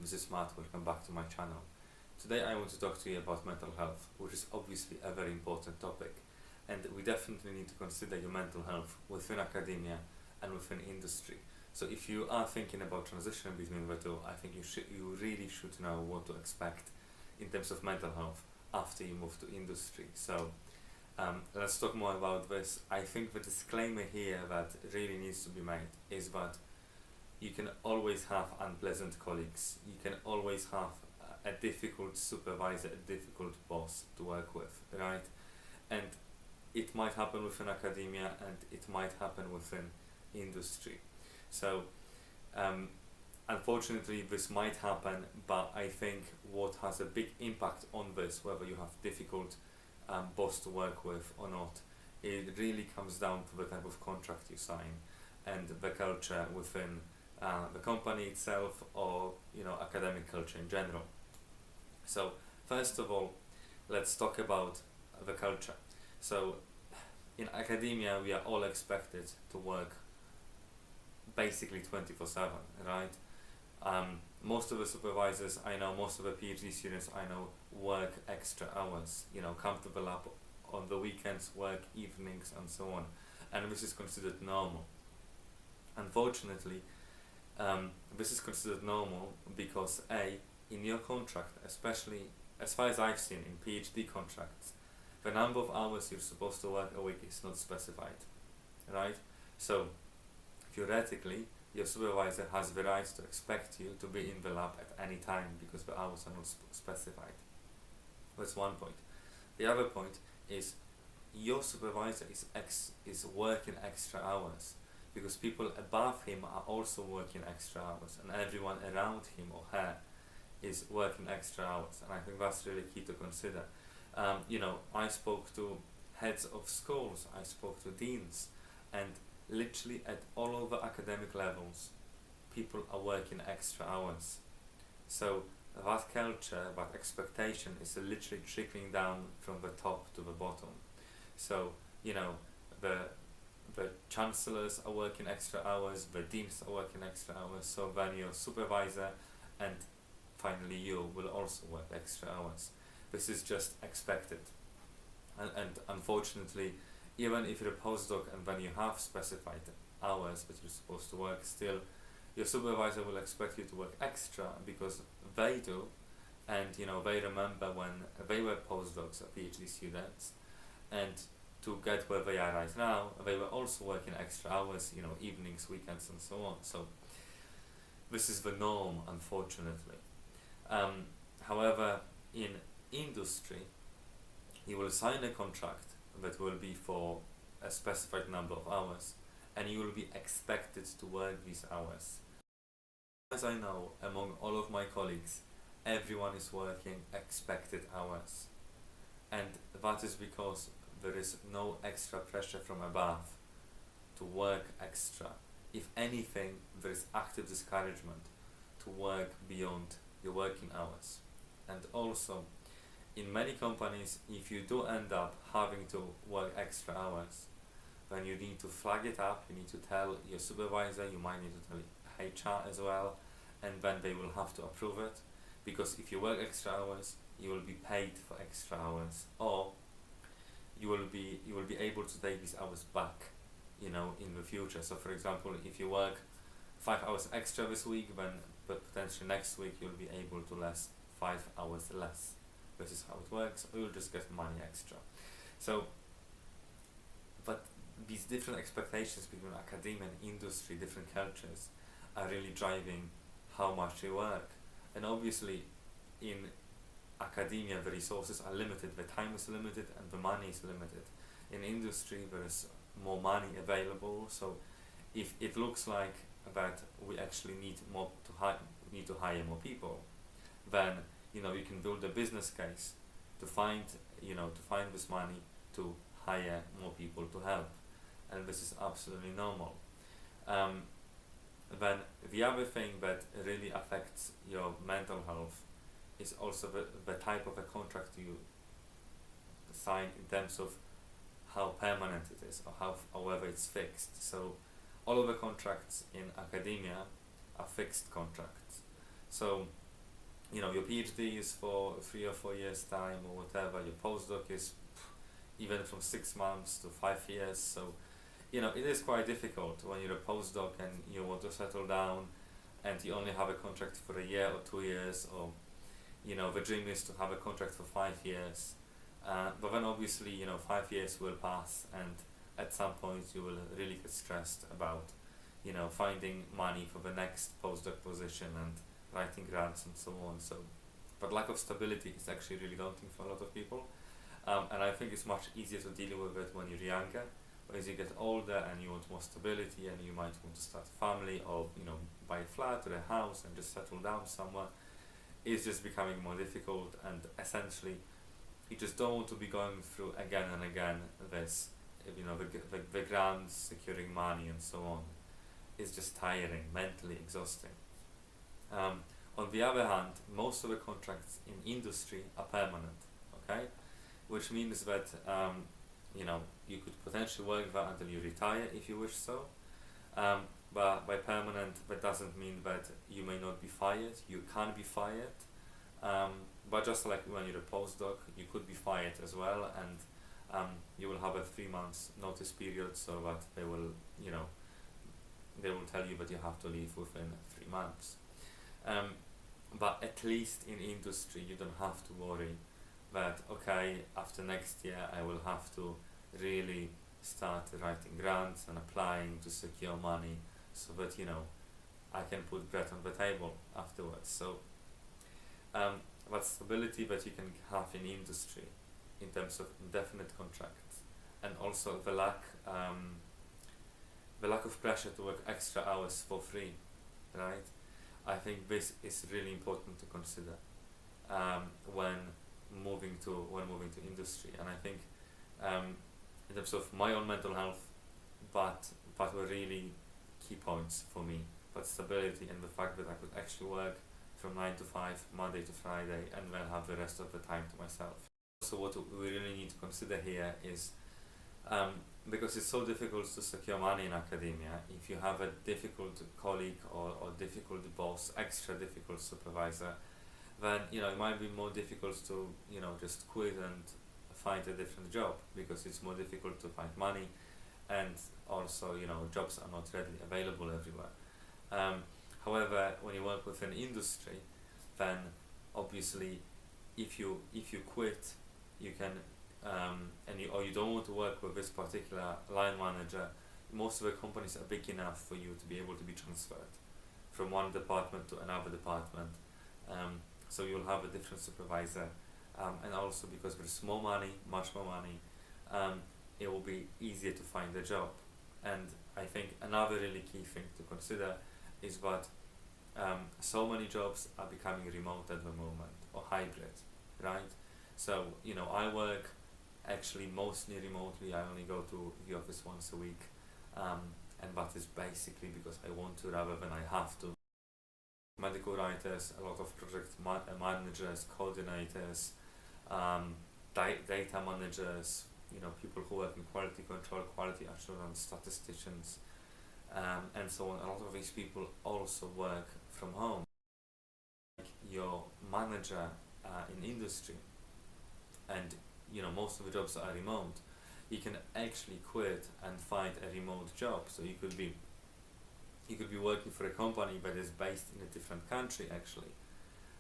This is Matt, welcome back to my channel. Today I want to talk to you about mental health, which is obviously a very important topic, and we definitely need to consider your mental health within academia and within industry. So if you are thinking about transitioning between the two, I think you really should know what to expect in terms of mental health after you move to industry. So let's talk more about this. I think the disclaimer here that really needs to be made is that you can always have unpleasant colleagues. You can always have a difficult supervisor, a difficult boss to work with, right? And it might happen within academia and it might happen within industry. So unfortunately this might happen, but I think what has a big impact on this, whether you have difficult boss to work with or not, it really comes down to the type of contract you sign and the culture within the company itself, or academic culture in general. So first of all, let's talk about the culture. So in academia we are all expected to work basically 24/7, right? Most of the supervisors I know, most of the PhD students I know work extra hours, come to the lab on the weekends, work evenings and so on, and this is considered normal. Unfortunately, this is considered normal because in your contract, especially as far as I've seen in PhD contracts, the number of hours you're supposed to work a week is not specified, right? So theoretically, your supervisor has the right to expect you to be in the lab at any time because the hours are not specified. That's one point. The other point is your supervisor is working extra hours because people above him are also working extra hours, and everyone around him or her is working extra hours, and I think that's really key to consider. I spoke to heads of schools, I spoke to deans, and literally at all over academic levels, people are working extra hours. So that culture, that expectation is literally trickling down from the top to the bottom. So, the chancellors are working extra hours, the deans are working extra hours, so then your supervisor and finally you will also work extra hours. This is just expected. And unfortunately, even if you're a postdoc and when you have specified hours that you're supposed to work, still your supervisor will expect you to work extra because they do, and they remember when they were postdocs or PhD students, and to get where they are right now, they were also working extra hours, evenings, weekends and so on. So this is the norm, unfortunately. However, in industry, you will sign a contract that will be for a specified number of hours, and you will be expected to work these hours. As I know, among all of my colleagues, everyone is working expected hours, and that is because there is no extra pressure from above to work extra. If anything, there is active discouragement to work beyond your working hours. And also, in many companies, if you do end up having to work extra hours, then you need to flag it up, you need to tell your supervisor, you might need to tell HR as well, and then they will have to approve it, because if you work extra hours, you will be paid for extra hours, or you will be able to take these hours back, in the future. So for example, if you work 5 hours extra this week, then potentially next week you'll be able to less 5 hours less. This is how it works, or you'll just get money extra. So, but these different expectations between academia and industry, different cultures, are really driving how much you work. And obviously, in academia, the resources are limited, the time is limited, and the money is limited. In industry, there is more money available. So, if it looks like that we actually need to hire more people, then you can build a business case to find this money to hire more people to help, and this is absolutely normal. Then the other thing that really affects your mental health is also the type of a contract you sign, in terms of how permanent it is, or whether it's fixed. So all of the contracts in academia are fixed contracts. So your PhD is for 3 or 4 years time or whatever, your postdoc is even from 6 months to 5 years, so it is quite difficult when you're a postdoc and you want to settle down and you only have a contract for a year or 2 years, or the dream is to have a contract for 5 years, but then obviously 5 years will pass, and at some point you will really get stressed about finding money for the next postdoc position and writing grants and so on. So but lack of stability is actually really daunting for a lot of people, and I think it's much easier to deal with it when you're younger. But as you get older and you want more stability and you might want to start a family, or buy a flat or a house and just settle down somewhere, it's just becoming more difficult, and essentially you just don't want to be going through again and again this the grants, securing money and so on. It's just tiring, mentally exhausting. On the other hand, most of the contracts in industry are permanent, okay, which means that you could potentially work there until you retire if you wish so. But by permanent, that doesn't mean that you may not be fired. You can be fired, but just like when you're a postdoc, you could be fired as well, and you will have a 3 months notice period, so that they will tell you that you have to leave within 3 months. But at least in industry, you don't have to worry that, okay, after next year I will have to really start writing grants and applying to secure money so that I can put bread on the table afterwards. So that stability that you can have in industry in terms of indefinite contracts, and also the lack of pressure to work extra hours for free, right? I think this is really important to consider when moving to industry. And I think in terms of my own mental health, but were really key points for me. But stability and the fact that I could actually work from 9 to 5, Monday to Friday, and then have the rest of the time to myself. So what we really need to consider here is, because it's so difficult to secure money in academia, if you have a difficult colleague or difficult boss, extra difficult supervisor, then it might be more difficult to just quit and find a different job, because it's more difficult to find money, and also jobs are not readily available everywhere. However, when you work within industry, then obviously if you quit, you can or you don't want to work with this particular line manager, most of the companies are big enough for you to be able to be transferred from one department to another department. So you'll have a different supervisor, and also because there's more money, much more money, it will be easier to find a job. And I think another really key thing to consider is that so many jobs are becoming remote at the moment, or hybrid, right? So I work actually mostly remotely. I only go to the office once a week, and that is basically because I want to rather than I have to. Medical writers, a lot of project managers, coordinators, data managers, people who work in quality control, quality assurance, statisticians, and so on. A lot of these people also work from home. Like your manager in industry, and most of the jobs are remote, you can actually quit and find a remote job. So you could be working for a company that is based in a different country actually,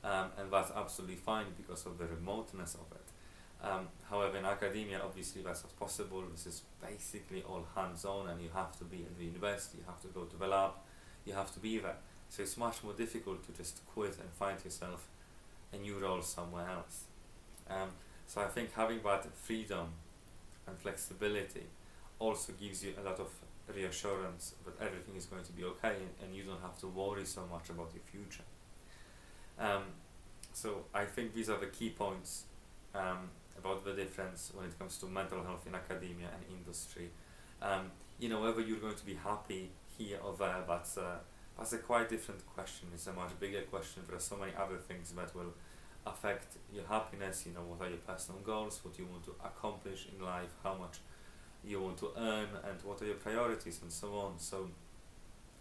and that's absolutely fine because of the remoteness of it. However, in academia, obviously that's not possible. This is basically all hands-on, and you have to be at the university, you have to go to the lab, you have to be there. So it's much more difficult to just quit and find yourself a new role somewhere else. So I think having that freedom and flexibility also gives you a lot of reassurance that everything is going to be okay, and you don't have to worry so much about your future. So I think these are the key points about the difference when it comes to mental health in academia and industry. Whether you're going to be happy here or there, that's a quite different question. It's a much bigger question. There are so many other things that will affect your happiness. What are your personal goals, what you want to accomplish in life, how much you want to earn, and what are your priorities, and so on. So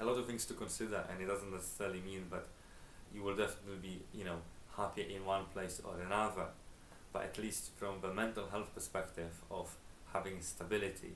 a lot of things to consider, and it doesn't necessarily mean that you will definitely be happy in one place or another, but at least from the mental health perspective of having stability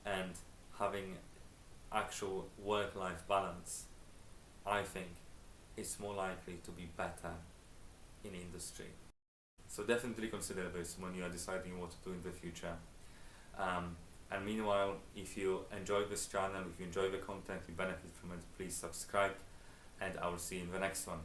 and having actual work-life balance, I think it's more likely to be better in industry. So definitely consider this when you are deciding what to do in the future. And meanwhile, if you enjoy this channel, if you enjoy the content, you benefit from it, please subscribe, and I will see you in the next one.